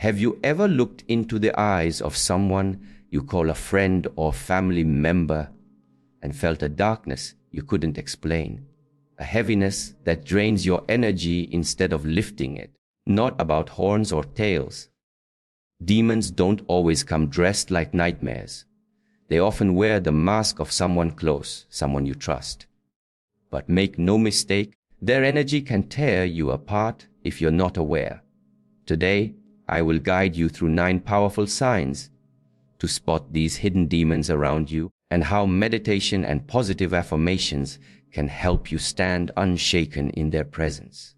Have you ever looked into the eyes of someone you call a friend or family member and felt a darkness you couldn't explain? A heaviness that drains your energy instead of lifting it. Not about horns or tails. Demons don't always come dressed like nightmares. They often wear the mask of someone close, someone you trust. But make no mistake, their energy can tear you apart if you're not aware. Today, I will guide you through 9 powerful signs to spot these hidden demons around you and how meditation and positive affirmations can help you stand unshaken in their presence.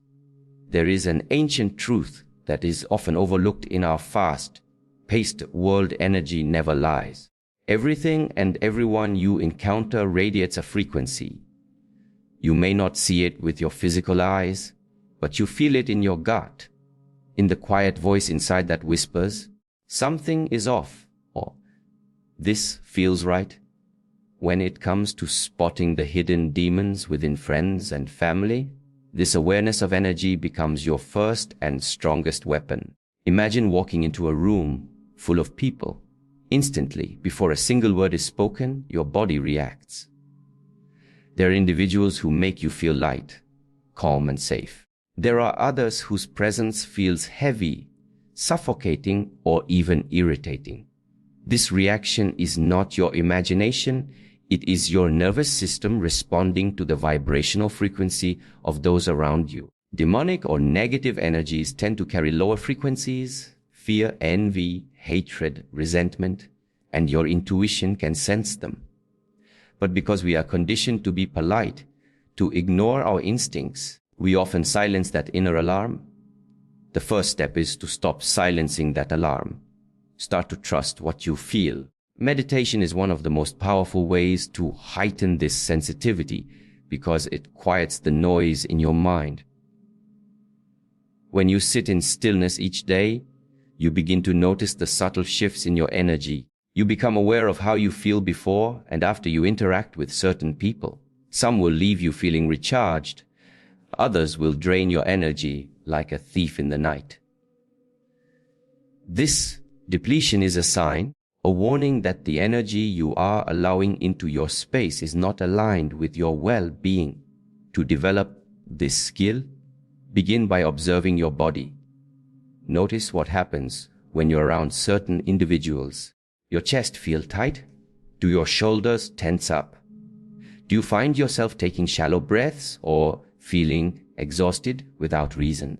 There is an ancient truth that is often overlooked in our fast-paced world. Energy never lies. Everything and everyone you encounter radiates a frequency. You may not see it with your physical eyes, but you feel it in your gut, in the quiet voice inside that whispers, something is off, or this feels right. When it comes to spotting the hidden demons within friends and family, this awareness of energy becomes your first and strongest weapon. Imagine walking into a room full of people. Instantly, before a single word is spoken, your body reacts. There are individuals who make you feel light, calm, and safe. There are others whose presence feels heavy, suffocating, or even irritating. This reaction is not your imagination. It is your nervous system responding to the vibrational frequency of those around you. Demonic or negative energies tend to carry lower frequencies, fear, envy, hatred, resentment, and your intuition can sense them. But because we are conditioned to be polite, to ignore our instincts, we often silence that inner alarm. The first step is to stop silencing that alarm. Start to trust what you feel. Meditation is one of the most powerful ways to heighten this sensitivity because it quiets the noise in your mind. When you sit in stillness each day, you begin to notice the subtle shifts in your energy. You become aware of how you feel before and after you interact with certain people. Some will leave you feeling recharged. Others will drain your energy like a thief in the night. This depletion is a sign, a warning that the energy you are allowing into your space is not aligned with your well-being. To develop this skill, begin by observing your body. Notice what happens when you're around certain individuals. Your chest feel tight? Do your shoulders tense up? Do you find yourself taking shallow breaths or feeling exhausted without reason?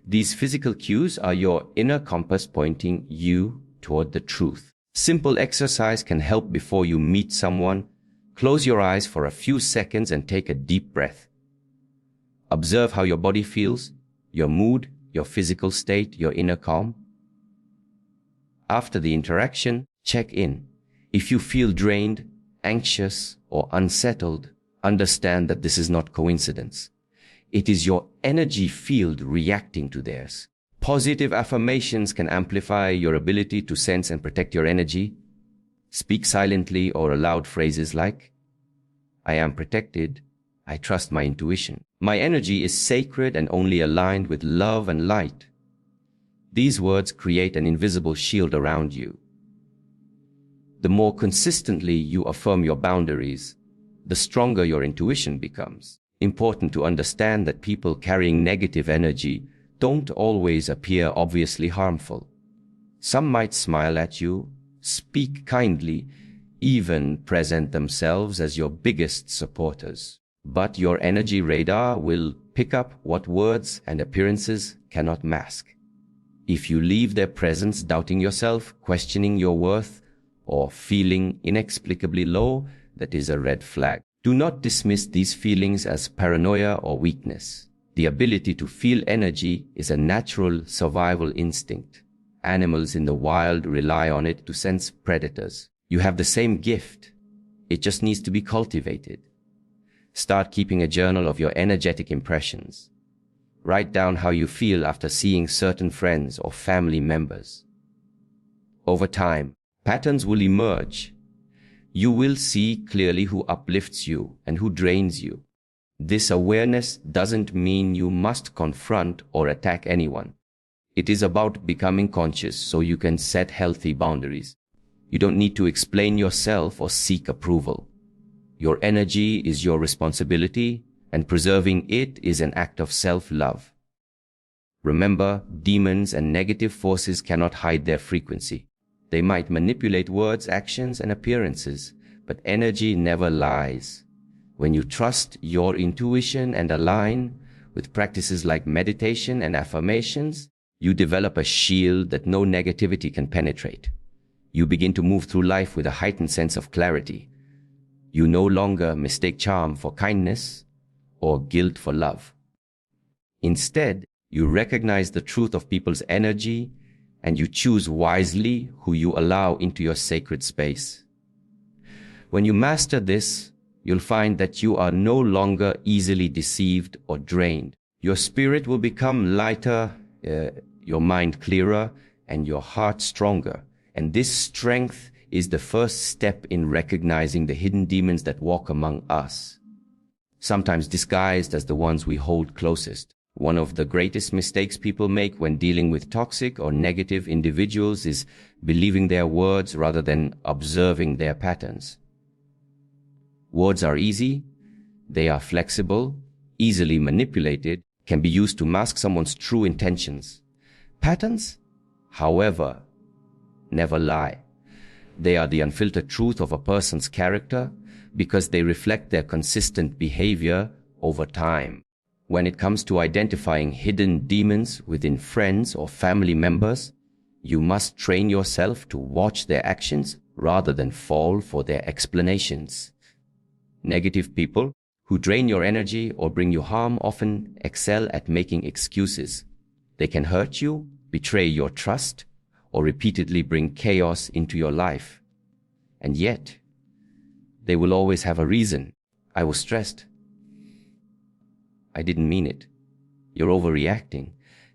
These physical cues are your inner compass pointing you toward the truth. Simple exercise can help before you meet someone. Close your eyes for a few seconds and take a deep breath. Observe how your body feels, your mood, your physical state, your inner calm. After the interaction, check in. If you feel drained, anxious, or unsettled, understand that this is not coincidence. It is your energy field reacting to theirs. Positive affirmations can amplify your ability to sense and protect your energy. Speak silently or aloud phrases like, I am protected. I trust my intuition. My energy is sacred and only aligned with love and light. These words create an invisible shield around you. The more consistently you affirm your boundaries, the stronger your intuition becomes. Important to understand that people carrying negative energy don't always appear obviously harmful. Some might smile at you, speak kindly, even present themselves as your biggest supporters. But your energy radar will pick up what words and appearances cannot mask. If you leave their presence doubting yourself, questioning your worth, or feeling inexplicably low, that is a red flag. Do not dismiss these feelings as paranoia or weakness. The ability to feel energy is a natural survival instinct. Animals in the wild rely on it to sense predators. You have the same gift. It just needs to be cultivated. Start keeping a journal of your energetic impressions. Write down how you feel after seeing certain friends or family members. Over time, patterns will emerge. You will see clearly who uplifts you and who drains you. This awareness doesn't mean you must confront or attack anyone. It is about becoming conscious so you can set healthy boundaries. You don't need to explain yourself or seek approval. Your energy is your responsibility, and preserving it is an act of self-love. Remember, demons and negative forces cannot hide their frequency. They might manipulate words, actions, and appearances, but energy never lies. When you trust your intuition and align with practices like meditation and affirmations, you develop a shield that no negativity can penetrate. You begin to move through life with a heightened sense of clarity. You no longer mistake charm for kindness or guilt for love. Instead, you recognize the truth of people's energy and you choose wisely who you allow into your sacred space. When you master this, you'll find that you are no longer easily deceived or drained. Your spirit will become lighter, your mind clearer, and your heart stronger. And this strength is the first step in recognizing the hidden demons that walk among us, sometimes disguised as the ones we hold closest. One of the greatest mistakes people make when dealing with toxic or negative individuals is believing their words rather than observing their patterns. Words are easy, they are flexible, easily manipulated, can be used to mask someone's true intentions. Patterns, however, never lie. They are the unfiltered truth of a person's character because they reflect their consistent behavior over time. When it comes to identifying hidden demons within friends or family members, you must train yourself to watch their actions rather than fall for their explanations. Negative people who drain your energy or bring you harm often excel at making excuses. They can hurt you, betray your trust, or repeatedly bring chaos into your life. And yet, they will always have a reason. I was stressed. I didn't mean it. You're overreacting.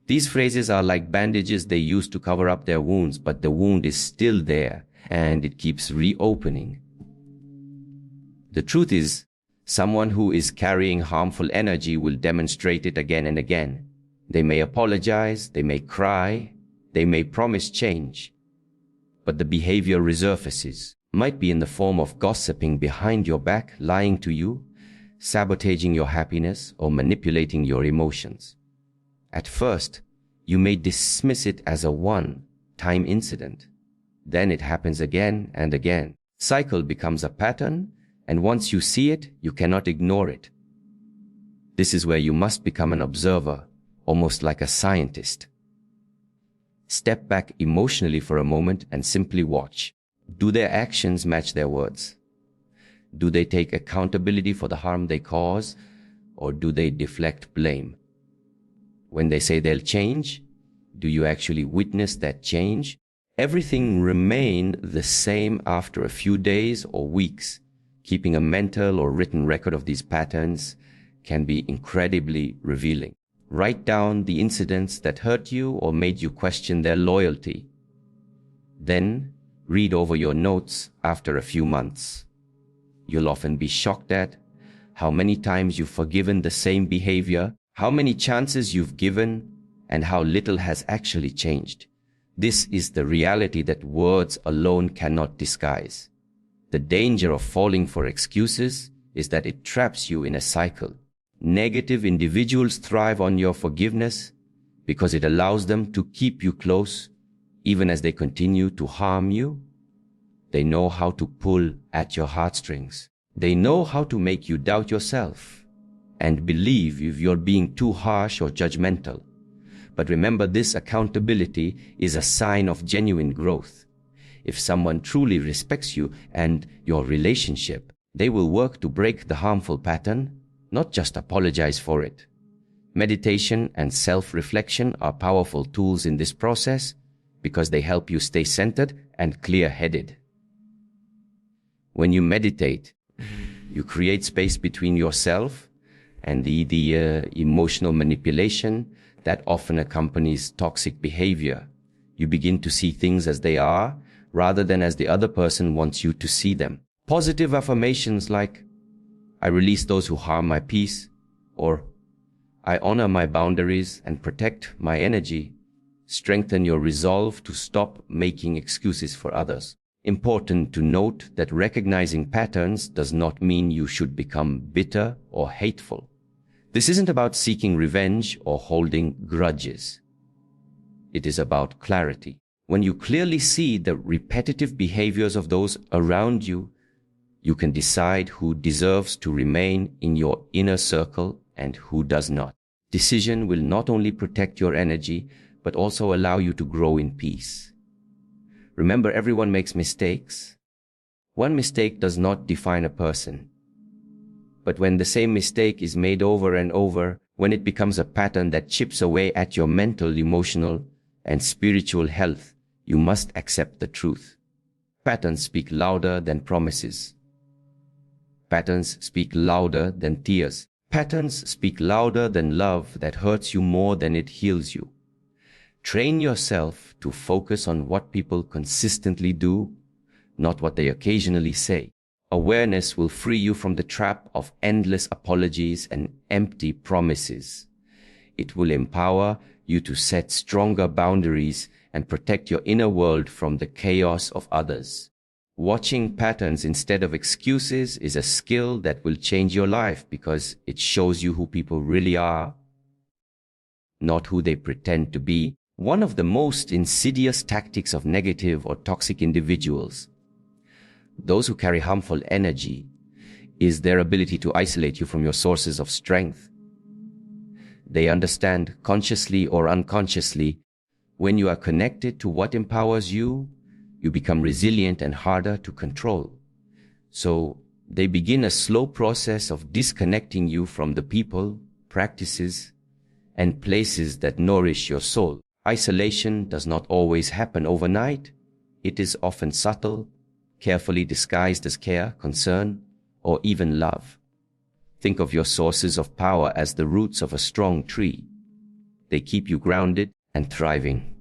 These phrases are like bandages they use to cover up their wounds, but the wound is still there and it keeps reopening. The truth is, someone who is carrying harmful energy will demonstrate it again and again. They may apologize, they may cry, they may promise change, but the behavior resurfaces. Might be in the form of gossiping behind your back, lying to you, sabotaging your happiness, or manipulating your emotions. At first, you may dismiss it as a one-time incident. Then it happens again and again. Cycle becomes a pattern, and once you see it, you cannot ignore it. This is where you must become an observer, almost like a scientist. Step back emotionally for a moment and simply watch. Do their actions match their words? Do they take accountability for the harm they cause, or do they deflect blame? When they say they'll change, do you actually witness that change? Everything remains the same after a few days or weeks. Keeping a mental or written record of these patterns can be incredibly revealing. Write down the incidents that hurt you or made you question their loyalty. Then read over your notes after a few months. You'll often be shocked at how many times you've forgiven the same behavior, how many chances you've given, and how little has actually changed. This is the reality that words alone cannot disguise. The danger of falling for excuses is that it traps you in a cycle. Negative individuals thrive on your forgiveness because it allows them to keep you close even as they continue to harm you. They know how to pull at your heartstrings. They know how to make you doubt yourself and believe if you're being too harsh or judgmental. But remember, this accountability is a sign of genuine growth. If someone truly respects you and your relationship, they will work to break the harmful pattern, not just apologize for it. Meditation and self-reflection are powerful tools in this process because they help you stay centered and clear-headed. When you meditate, you create space between yourself and the emotional manipulation that often accompanies toxic behavior. You begin to see things as they are rather than as the other person wants you to see them. Positive affirmations like, I release those who harm my peace, or I honor my boundaries and protect my energy, Strengthen your resolve to stop making excuses for others. Important to note that recognizing patterns does not mean you should become bitter or hateful. This isn't about seeking revenge or holding grudges. It is about clarity. When you clearly see the repetitive behaviors of those around you, you can decide who deserves to remain in your inner circle and who does not. Decision will not only protect your energy, but also allow you to grow in peace. Remember, everyone makes mistakes. One mistake does not define a person. But when the same mistake is made over and over, when it becomes a pattern that chips away at your mental, emotional, and spiritual health, you must accept the truth. Patterns speak louder than promises. Patterns speak louder than tears. Patterns speak louder than love that hurts you more than it heals you. Train yourself to focus on what people consistently do, not what they occasionally say. Awareness will free you from the trap of endless apologies and empty promises. It will empower you to set stronger boundaries and protect your inner world from the chaos of others. Watching patterns instead of excuses is a skill that will change your life because it shows you who people really are, not who they pretend to be. One of the most insidious tactics of negative or toxic individuals, those who carry harmful energy, is their ability to isolate you from your sources of strength. They understand, consciously or unconsciously, when you are connected to what empowers you, you become resilient and harder to control. So they begin a slow process of disconnecting you from the people, practices, and places that nourish your soul. Isolation does not always happen overnight. It is often subtle, carefully disguised as care, concern, or even love. Think of your sources of power as the roots of a strong tree. They keep you grounded and thriving.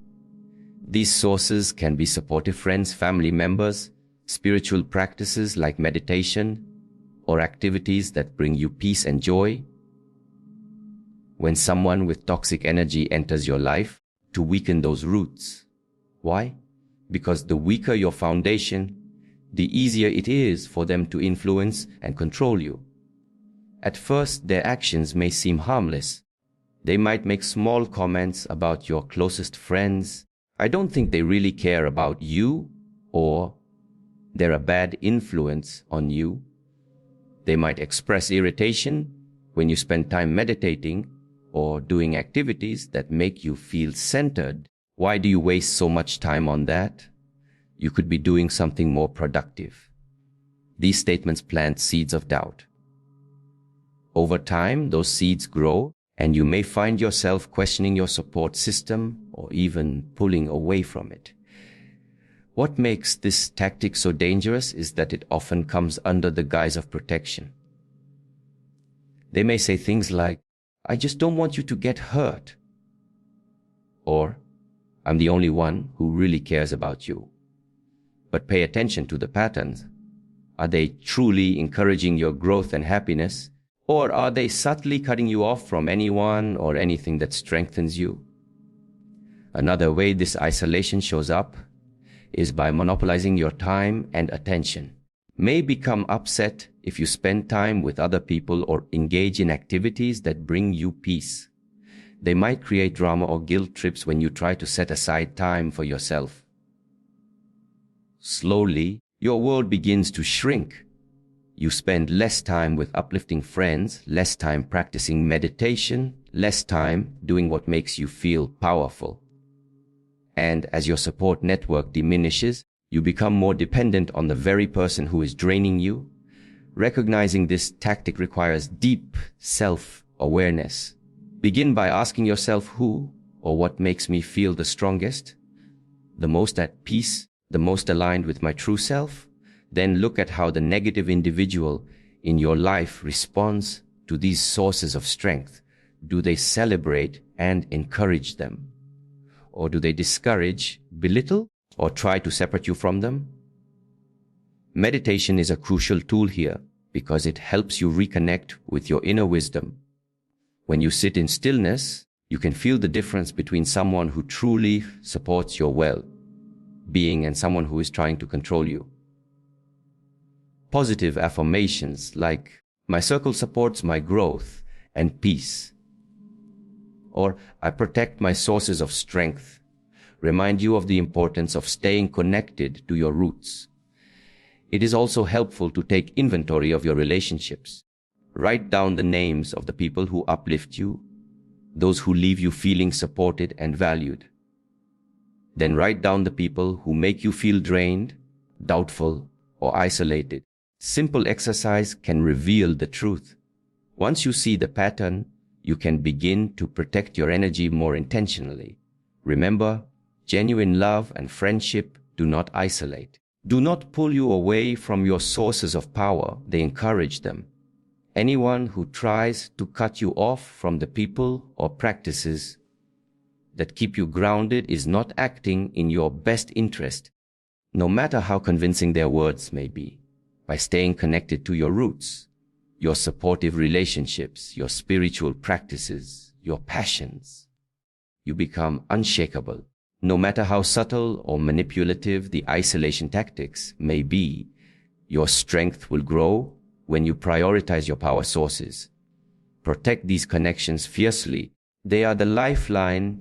These sources can be supportive friends, family members, spiritual practices like meditation, or activities that bring you peace and joy. When someone with toxic energy enters your life, to weaken those roots. Why? Because the weaker your foundation, the easier it is for them to influence and control you. At first, their actions may seem harmless. They might make small comments about your closest friends. I don't think they really care about you, or they're a bad influence on you. They might express irritation when you spend time meditating or doing activities that make you feel centered. Why do you waste so much time on that? You could be doing something more productive. These statements plant seeds of doubt. Over time, those seeds grow, and you may find yourself questioning your support system or even pulling away from it. What makes this tactic so dangerous is that it often comes under the guise of protection. They may say things like, "I just don't want you to get hurt," or "I'm the only one who really cares about you." But pay attention to the patterns. Are they truly encouraging your growth and happiness, or are they subtly cutting you off from anyone or anything that strengthens you? Another way this isolation shows up is by monopolizing your time and attention. May become upset if you spend time with other people or engage in activities that bring you peace. They might create drama or guilt trips when you try to set aside time for yourself. Slowly, your world begins to shrink. You spend less time with uplifting friends, less time practicing meditation, less time doing what makes you feel powerful. And as your support network diminishes, you become more dependent on the very person who is draining you. Recognizing this tactic requires deep self-awareness. Begin by asking yourself who or what makes me feel the strongest, the most at peace, the most aligned with my true self. Then look at how the negative individual in your life responds to these sources of strength. Do they celebrate and encourage them? Or do they discourage, belittle, or try to separate you from them? Meditation is a crucial tool here because it helps you reconnect with your inner wisdom. When you sit in stillness, You can feel the difference between someone who truly supports your well-being and someone who is trying to control you. Positive affirmations like, "My circle supports my growth and peace," or "I protect my sources of strength," remind you of the importance of staying connected to your roots. It is also helpful to take inventory of your relationships. Write down the names of the people who uplift you, those who leave you feeling supported and valued. Then write down the people who make you feel drained, doubtful, or isolated. Simple exercise can reveal the truth. Once you see the pattern, you can begin to protect your energy more intentionally. Remember, genuine love and friendship do not isolate. Do not pull you away from your sources of power, they encourage them. Anyone who tries to cut you off from the people or practices that keep you grounded is not acting in your best interest, no matter how convincing their words may be. By staying connected to your roots, your supportive relationships, your spiritual practices, your passions, you become unshakable. No matter how subtle or manipulative the isolation tactics may be, your strength will grow when you prioritize your power sources. Protect these connections fiercely. They are the lifeline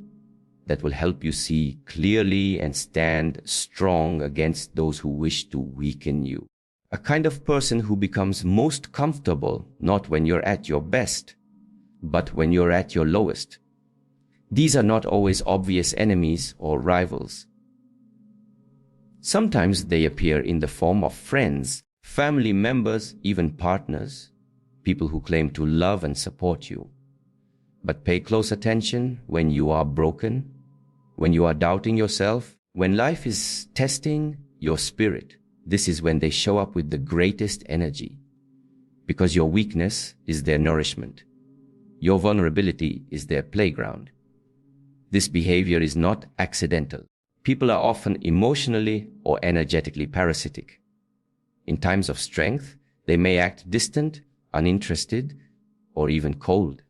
that will help you see clearly and stand strong against those who wish to weaken you. A kind of person who becomes most comfortable not when you're at your best, but when you're at your lowest. These are not always obvious enemies or rivals. Sometimes they appear in the form of friends, family members, even partners, people who claim to love and support you. But pay close attention when you are broken, when you are doubting yourself, when life is testing your spirit. This is when they show up with the greatest energy, because your weakness is their nourishment. Your vulnerability is their playground. This behavior is not accidental. People are often emotionally or energetically parasitic. In times of strength, they may act distant, uninterested, or even cold.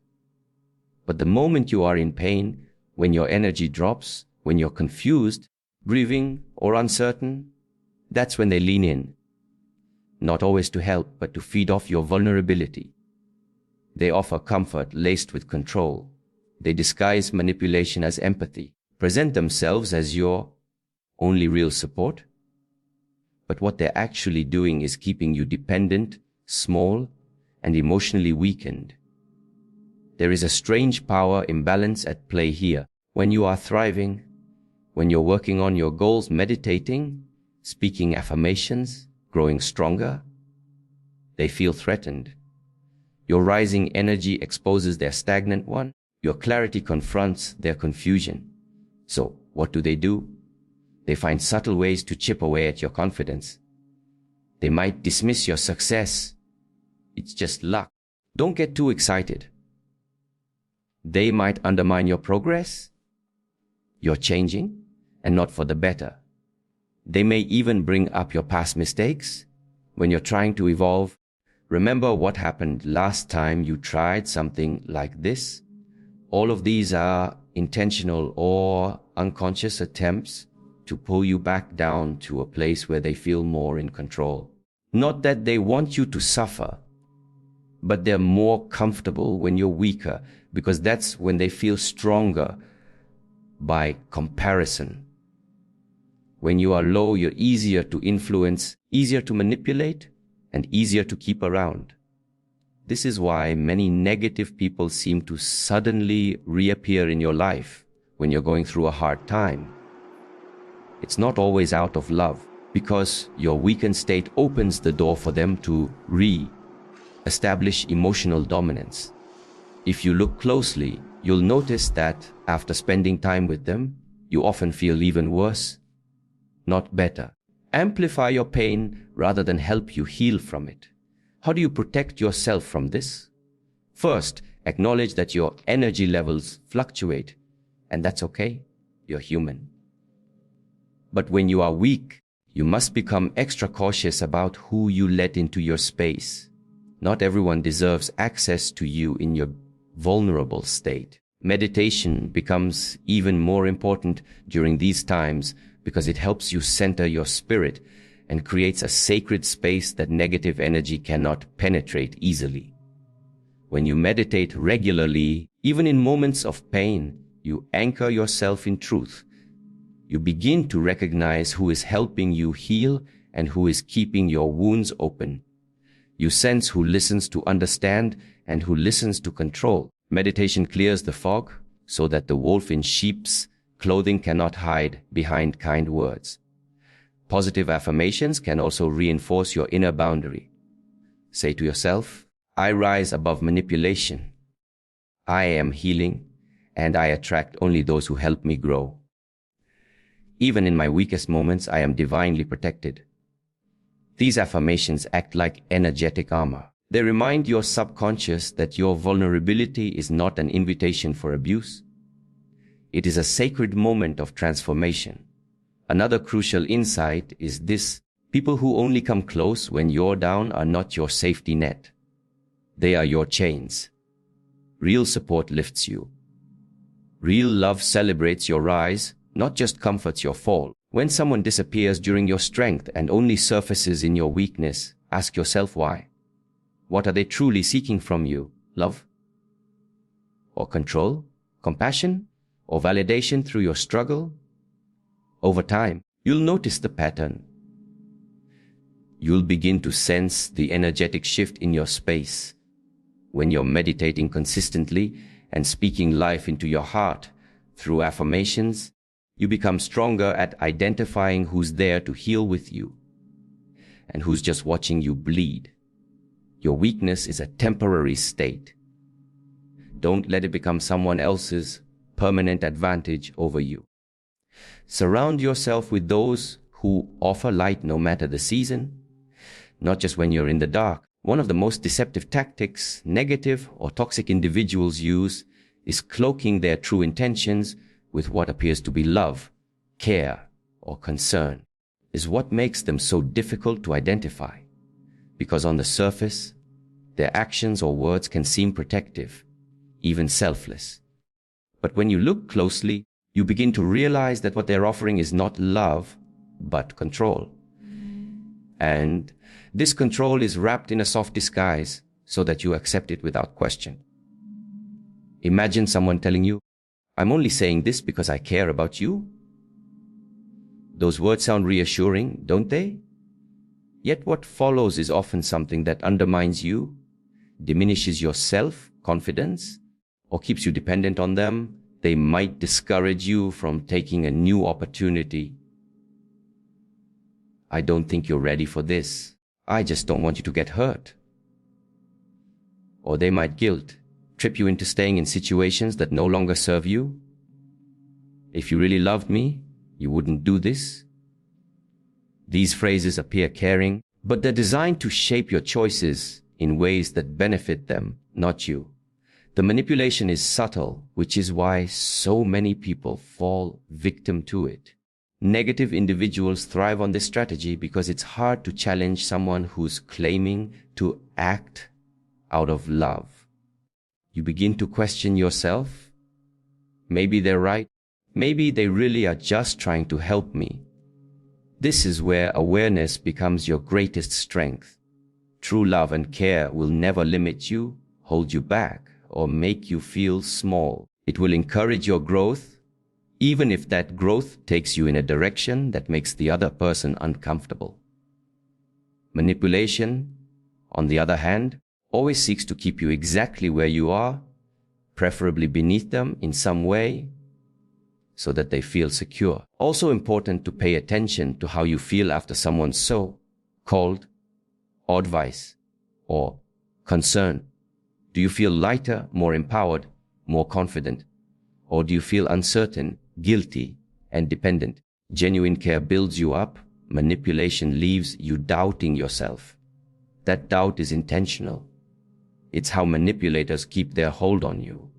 But the moment you are in pain, when your energy drops, when you're confused, grieving, or uncertain, that's when they lean in. Not always to help, but to feed off your vulnerability. They offer comfort laced with control. They disguise manipulation as empathy, present themselves as your only real support. But what they're actually doing is keeping you dependent, small, and emotionally weakened. There is a strange power imbalance at play here. When you are thriving, when you're working on your goals, meditating, speaking affirmations, growing stronger, they feel threatened. Your rising energy exposes their stagnant one. Your clarity confronts their confusion. So what do? They find subtle ways to chip away at your confidence. They might dismiss your success. It's just luck. Don't get too excited. They might undermine your progress. You're changing, and not for the better. They may even bring up your past mistakes. When you're trying to evolve, remember what happened last time you tried something like this. All of these are intentional or unconscious attempts to pull you back down to a place where they feel more in control. Not that they want you to suffer, but they're more comfortable when you're weaker, because that's when they feel stronger by comparison. When you are low, you're easier to influence, easier to manipulate, and easier to keep around. This is why many negative people seem to suddenly reappear in your life when you're going through a hard time. It's not always out of love, because your weakened state opens the door for them to re-establish emotional dominance. If you look closely, you'll notice that after spending time with them, you often feel even worse, not better. Amplify your pain rather than help you heal from it. How do you protect yourself from this? First, acknowledge that your energy levels fluctuate, and that's okay. You're human. But when you are weak, you must become extra cautious about who you let into your space. Not everyone deserves access to you in your vulnerable state. Meditation becomes even more important during these times because it helps you center your spirit and creates a sacred space that negative energy cannot penetrate easily. When you meditate regularly, even in moments of pain, you anchor yourself in truth. You begin to recognize who is helping you heal and who is keeping your wounds open. You sense who listens to understand and who listens to control. Meditation clears the fog so that the wolf in sheep's clothing cannot hide behind kind words. Positive affirmations can also reinforce your inner boundary. Say to yourself, I rise above manipulation. I am healing, and I attract only those who help me grow. Even in my weakest moments, I am divinely protected. These affirmations act like energetic armor. They remind your subconscious that your vulnerability is not an invitation for abuse. It is a sacred moment of transformation. Another crucial insight is this: people who only come close when you're down are not your safety net. They are your chains. Real support lifts you. Real love celebrates your rise, not just comforts your fall. When someone disappears during your strength and only surfaces in your weakness, ask yourself why. What are they truly seeking from you? Love? Or control? Compassion? Or validation through your struggle? Over time, you'll notice the pattern. You'll begin to sense the energetic shift in your space. When you're meditating consistently and speaking life into your heart through affirmations, you become stronger at identifying who's there to heal with you and who's just watching you bleed. Your weakness is a temporary state. Don't let it become someone else's permanent advantage over you. Surround yourself with those who offer light no matter the season, not just when you're in the dark. One of the most deceptive tactics negative or toxic individuals use is cloaking their true intentions with what appears to be love, care, or concern. Is what makes them so difficult to identify. Because on the surface, their actions or words can seem protective, even selfless. But when you look closely, you begin to realize that what they're offering is not love, but control. And this control is wrapped in a soft disguise so that you accept it without question. Imagine someone telling you, I'm only saying this because I care about you. Those words sound reassuring, don't they? Yet what follows is often something that undermines you, diminishes your self-confidence, or keeps you dependent on them. They might discourage you from taking a new opportunity. I don't think you're ready for this. I just don't want you to get hurt. Or they might guilt trip you into staying in situations that no longer serve you. If you really loved me, you wouldn't do this. These phrases appear caring, but they're designed to shape your choices in ways that benefit them, not you. The manipulation is subtle, which is why so many people fall victim to it. Negative individuals thrive on this strategy because it's hard to challenge someone who's claiming to act out of love. You begin to question yourself. Maybe they're right. Maybe they really are just trying to help me. This is where awareness becomes your greatest strength. True love and care will never limit you, hold you back, or make you feel small. It will encourage your growth, even if that growth takes you in a direction that makes the other person uncomfortable. Manipulation, on the other hand, always seeks to keep you exactly where you are, preferably beneath them in some way, so that they feel secure. Also important to pay attention to how you feel after someone's so-called advice or concern. Do you feel lighter, more empowered, more confident? Or do you feel uncertain, guilty, and dependent? Genuine care builds you up. Manipulation leaves you doubting yourself. That doubt is intentional. It's how manipulators keep their hold on you.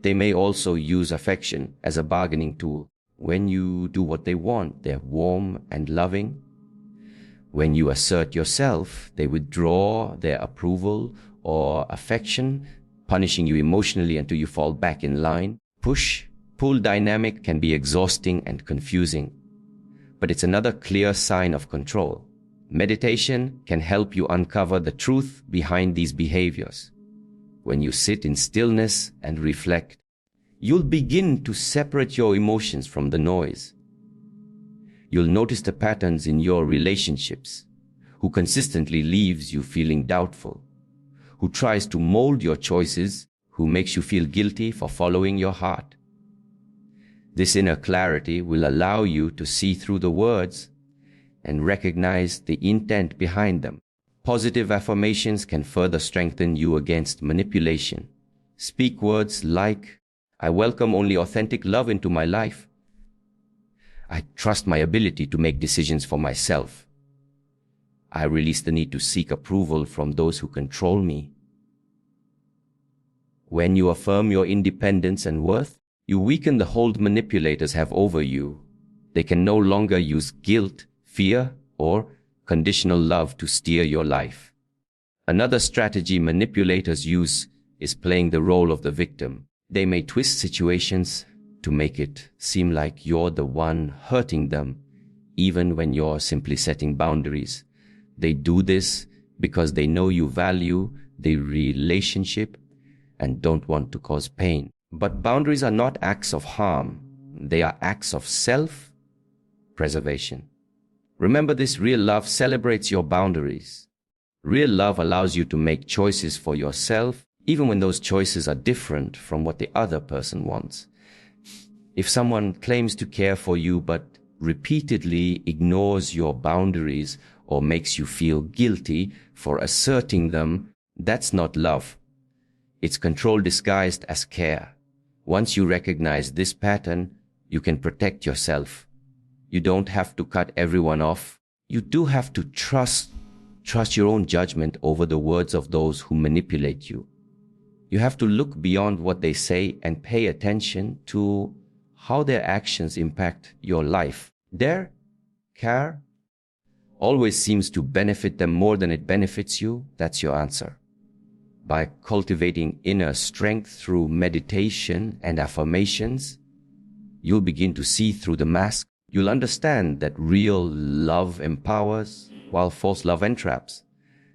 They may also use affection as a bargaining tool. When you do what they want, they're warm and loving. When you assert yourself, they withdraw their approval or affection punishing you emotionally until you fall back in line. Push-pull dynamic can be exhausting and confusing, but it's another clear sign of control. Meditation can help you uncover the truth behind these behaviors. When you sit in stillness and reflect, you'll begin to separate your emotions from the noise. You'll notice the patterns in your relationships, who consistently leaves you feeling doubtful, who tries to mold your choices, who makes you feel guilty for following your heart. This inner clarity will allow you to see through the words and recognize the intent behind them. Positive affirmations can further strengthen you against manipulation. Speak words like, "I welcome only authentic love into my life. I trust my ability to make decisions for myself. I release the need to seek approval from those who control me." When you affirm your independence and worth, you weaken the hold manipulators have over you. They can no longer use guilt, fear, or conditional love to steer your life. Another strategy manipulators use is playing the role of the victim. They may twist situations to make it seem like you're the one hurting them, even when you're simply setting boundaries. They do this because they know you value the relationship and don't want to cause pain. But boundaries are not acts of harm. They are acts of self-preservation. Remember this, real love celebrates your boundaries. Real love allows you to make choices for yourself, even when those choices are different from what the other person wants. If someone claims to care for you but repeatedly ignores your boundaries or makes you feel guilty for asserting them, that's not love. It's control disguised as care. Once you recognize this pattern, you can protect yourself. You don't have to cut everyone off. You do have to trust your own judgment over the words of those who manipulate you. You have to look beyond what they say and pay attention to how their actions impact your life. Their care always seems to benefit them more than it benefits you. That's your answer. By cultivating inner strength through meditation and affirmations, you'll begin to see through the mask. You'll understand that real love empowers while false love entraps.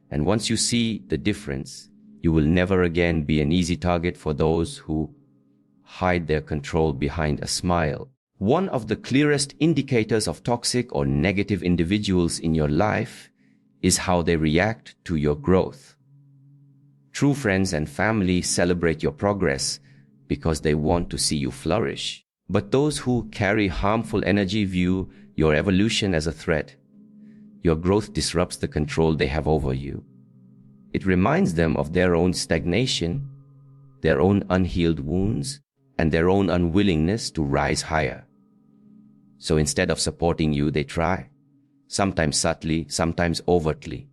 And once you see the difference, you will never again be an easy target for those who hide their control behind a smile. One of the clearest indicators of toxic or negative individuals in your life is how they react to your growth. True friends and family celebrate your progress because they want to see you flourish. But those who carry harmful energy view your evolution as a threat. Your growth disrupts the control they have over you. It reminds them of their own stagnation, their own unhealed wounds, and their own unwillingness to rise higher. So instead of supporting you, they try, sometimes subtly, sometimes overtly,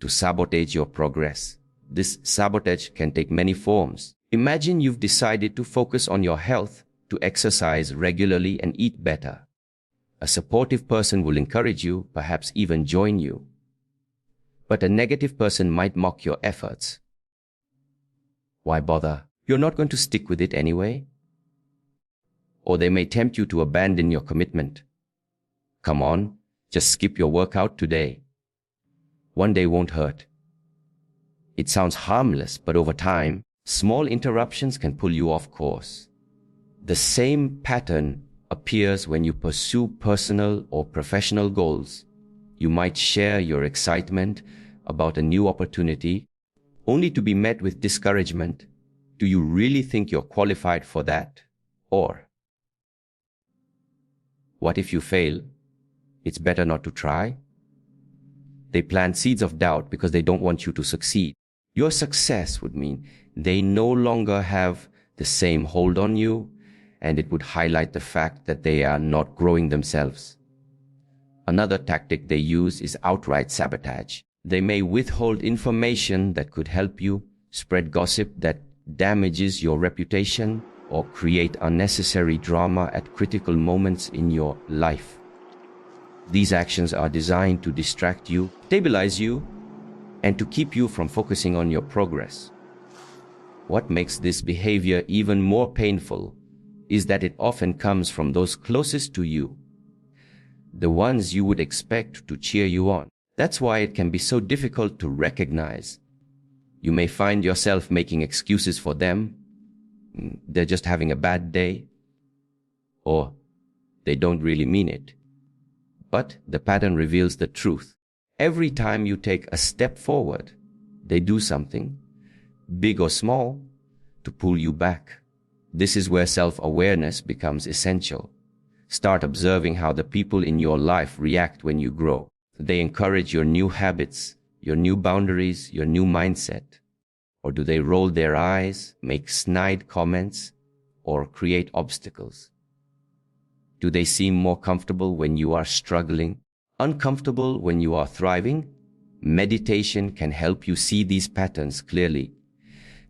to sabotage your progress. This sabotage can take many forms. Imagine you've decided to focus on your health, to exercise regularly and eat better. A supportive person will encourage you, perhaps even join you. But a negative person might mock your efforts. Why bother? You're not going to stick with it anyway. Or they may tempt you to abandon your commitment. Come on, just skip your workout today. One day won't hurt. It sounds harmless, but over time, small interruptions can pull you off course. The same pattern appears when you pursue personal or professional goals. You might share your excitement about a new opportunity, only to be met with discouragement. Do you really think you're qualified for that? Or, what if you fail? It's better not to try. They plant seeds of doubt because they don't want you to succeed. Your success would mean they no longer have the same hold on you, and it would highlight the fact that they are not growing themselves. Another tactic they use is outright sabotage. They may withhold information that could help you, spread gossip that damages your reputation, or create unnecessary drama at critical moments in your life. These actions are designed to distract you, stabilize you, and to keep you from focusing on your progress. What makes this behavior even more painful is that it often comes from those closest to you, the ones you would expect to cheer you on. That's why it can be so difficult to recognize. You may find yourself making excuses for them. They're just having a bad day, or they don't really mean it. But the pattern reveals the truth. Every time you take a step forward, they do something, big or small, to pull you back. This is where self-awareness becomes essential. Start observing how the people in your life react when you grow. They encourage your new habits, your new boundaries, your new mindset. Or do they roll their eyes, make snide comments, or create obstacles? Do they seem more comfortable when you are struggling, uncomfortable when you are thriving? Meditation can help you see these patterns clearly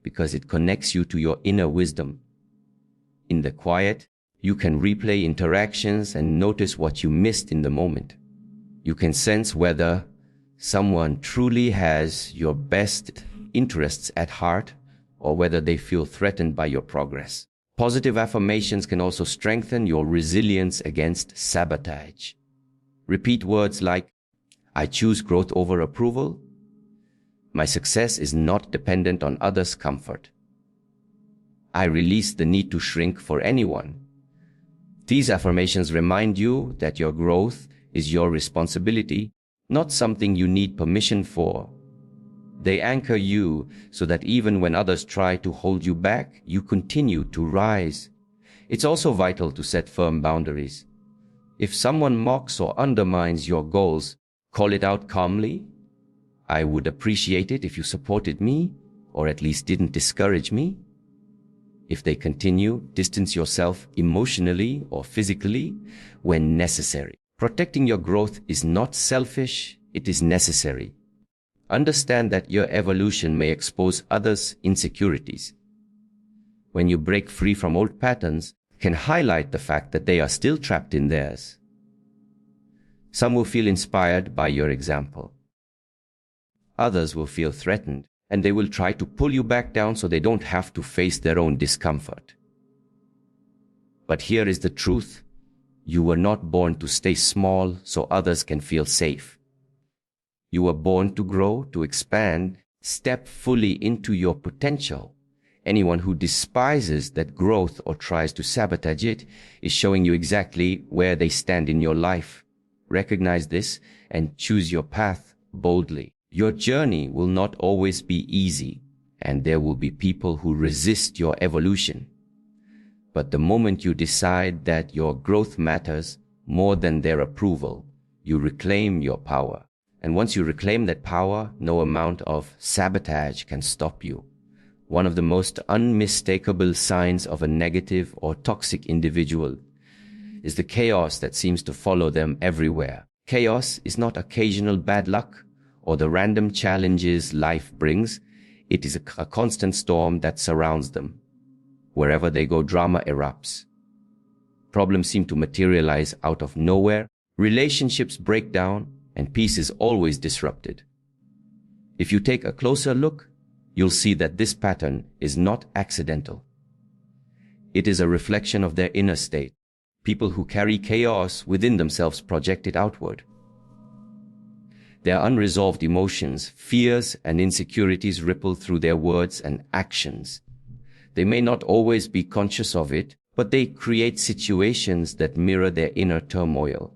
because it connects you to your inner wisdom. In the quiet, you can replay interactions and notice what you missed in the moment. You can sense whether someone truly has your best interests at heart or whether they feel threatened by your progress. Positive affirmations can also strengthen your resilience against sabotage. Repeat words like, I choose growth over approval. My success is not dependent on others' comfort. I release the need to shrink for anyone. These affirmations remind you that your growth is your responsibility, not something you need permission for. They anchor you so that even when others try to hold you back, you continue to rise. It's also vital to set firm boundaries. If someone mocks or undermines your goals, call it out calmly. I would appreciate it if you supported me, or at least didn't discourage me. If they continue, distance yourself emotionally or physically when necessary. Protecting your growth is not selfish, it is necessary. Understand that your evolution may expose others' insecurities. When you break free from old patterns, it can highlight the fact that they are still trapped in theirs. Some will feel inspired by your example. Others will feel threatened, and they will try to pull you back down so they don't have to face their own discomfort. But here is the truth. You were not born to stay small so others can feel safe. You were born to grow, to expand, step fully into your potential. Anyone who despises that growth or tries to sabotage it is showing you exactly where they stand in your life. Recognize this and choose your path boldly. Your journey will not always be easy, and there will be people who resist your evolution. But the moment you decide that your growth matters more than their approval, you reclaim your power. And once you reclaim that power, no amount of sabotage can stop you. One of the most unmistakable signs of a negative or toxic individual is the chaos that seems to follow them everywhere. Chaos is not occasional bad luck or the random challenges life brings. It is a constant storm that surrounds them. Wherever they go, drama erupts. Problems seem to materialize out of nowhere. Relationships break down, and peace is always disrupted. If you take a closer look, you'll see that this pattern is not accidental. It is a reflection of their inner state. People who carry chaos within themselves project it outward. Their unresolved emotions, fears, and insecurities ripple through their words and actions. They may not always be conscious of it, but they create situations that mirror their inner turmoil.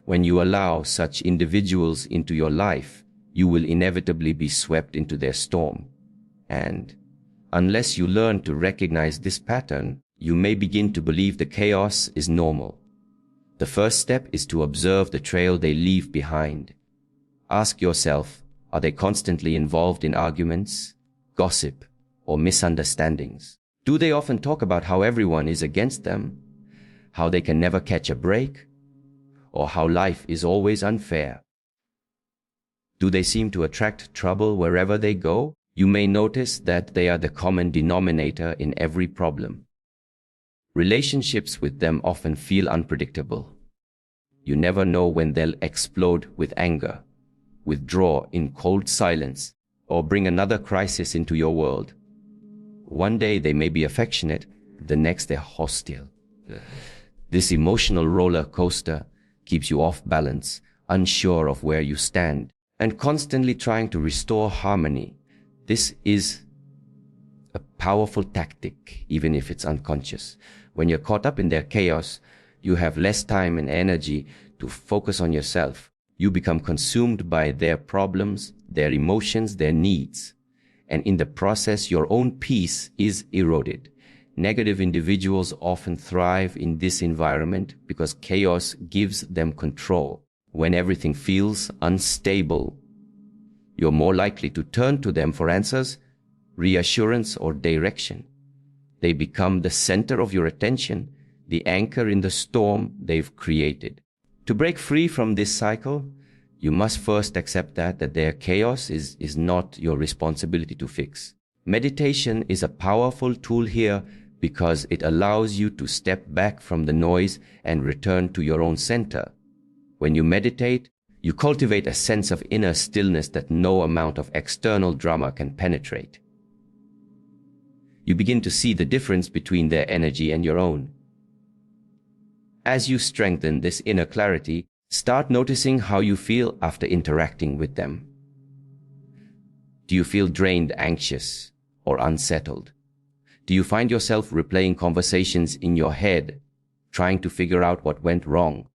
When you allow such individuals into your life, you will inevitably be swept into their storm. And unless you learn to recognize this pattern, you may begin to believe the chaos is normal. The first step is to observe the trail they leave behind. Ask yourself, are they constantly involved in arguments, gossip, or misunderstandings? Do they often talk about how everyone is against them, how they can never catch a break, or how life is always unfair? Do they seem to attract trouble wherever they go? You may notice that they are the common denominator in every problem. Relationships with them often feel unpredictable. You never know when they'll explode with anger, withdraw in cold silence, or bring another crisis into your world. One day they may be affectionate, the next they're hostile. This emotional roller coaster keeps you off balance, unsure of where you stand, and constantly trying to restore harmony. This is a powerful tactic, even if it's unconscious. When you're caught up in their chaos, you have less time and energy to focus on yourself. You become consumed by their problems, their emotions, their needs. And in the process, your own peace is eroded. Negative individuals often thrive in this environment because chaos gives them control. When everything feels unstable, you're more likely to turn to them for answers, reassurance, or direction. They become the center of your attention, the anchor in the storm they've created. To break free from this cycle, you must first accept that their chaos is not your responsibility to fix. Meditation is a powerful tool here because it allows you to step back from the noise and return to your own center. When you meditate, you cultivate a sense of inner stillness that no amount of external drama can penetrate. You begin to see the difference between their energy and your own. As you strengthen this inner clarity, start noticing how you feel after interacting with them. Do you feel drained, anxious, or unsettled? Do you find yourself replaying conversations in your head, trying to figure out what went wrong?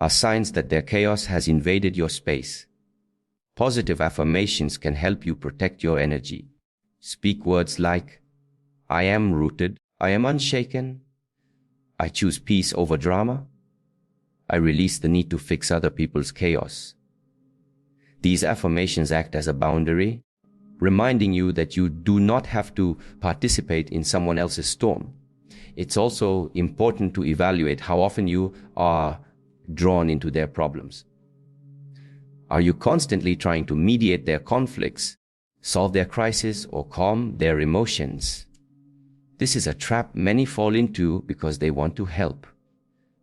Are signs that their chaos has invaded your space. Positive affirmations can help you protect your energy. Speak words like, I am rooted, I am unshaken, I choose peace over drama, I release the need to fix other people's chaos. These affirmations act as a boundary, reminding you that you do not have to participate in someone else's storm. It's also important to evaluate how often you are drawn into their problems. Are you constantly trying to mediate their conflicts, solve their crises, or calm their emotions? This is a trap many fall into because they want to help.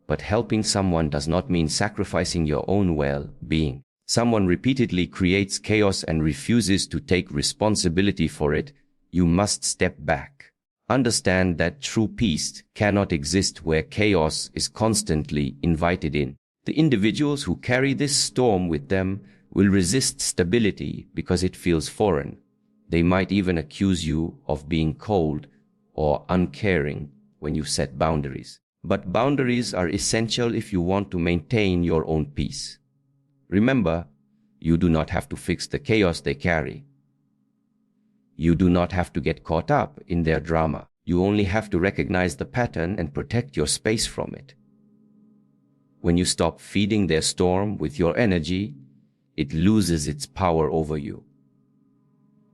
But helping someone does not mean sacrificing your own well-being. Someone repeatedly creates chaos and refuses to take responsibility for it. You must step back. Understand that true peace cannot exist where chaos is constantly invited in. The individuals who carry this storm with them will resist stability because it feels foreign. They might even accuse you of being cold or uncaring when you set boundaries. But boundaries are essential if you want to maintain your own peace. Remember, you do not have to fix the chaos they carry. You do not have to get caught up in their drama. You only have to recognize the pattern and protect your space from it. When you stop feeding their storm with your energy, it loses its power over you.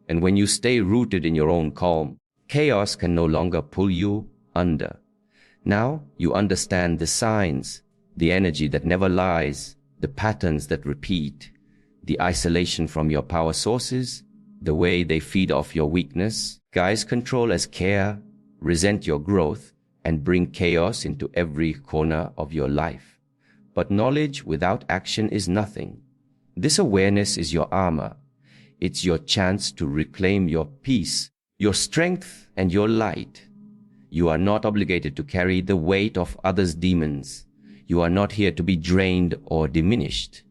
And when you stay rooted in your own calm, chaos can no longer pull you under. Now you understand the signs, the energy that never lies, the patterns that repeat, the isolation from your power sources, the way they feed off your weakness, guise control as care, resent your growth, and bring chaos into every corner of your life. But knowledge without action is nothing. This awareness is your armor. It's your chance to reclaim your peace, your strength, and your light. You are not obligated to carry the weight of others' demons. You are not here to be drained or diminished.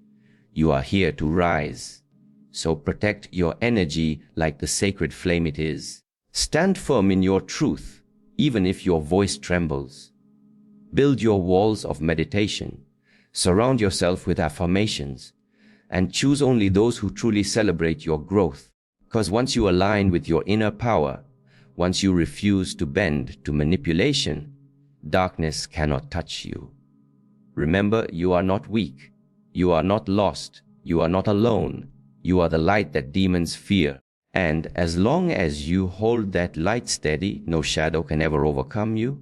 You are here to rise. So protect your energy like the sacred flame it is. Stand firm in your truth, even if your voice trembles. Build your walls of meditation. Surround yourself with affirmations. And choose only those who truly celebrate your growth. Because once you align with your inner power, once you refuse to bend to manipulation, darkness cannot touch you. Remember, you are not weak. You are not lost. You are not alone. You are the light that demons fear. And as long as you hold that light steady, no shadow can ever overcome you.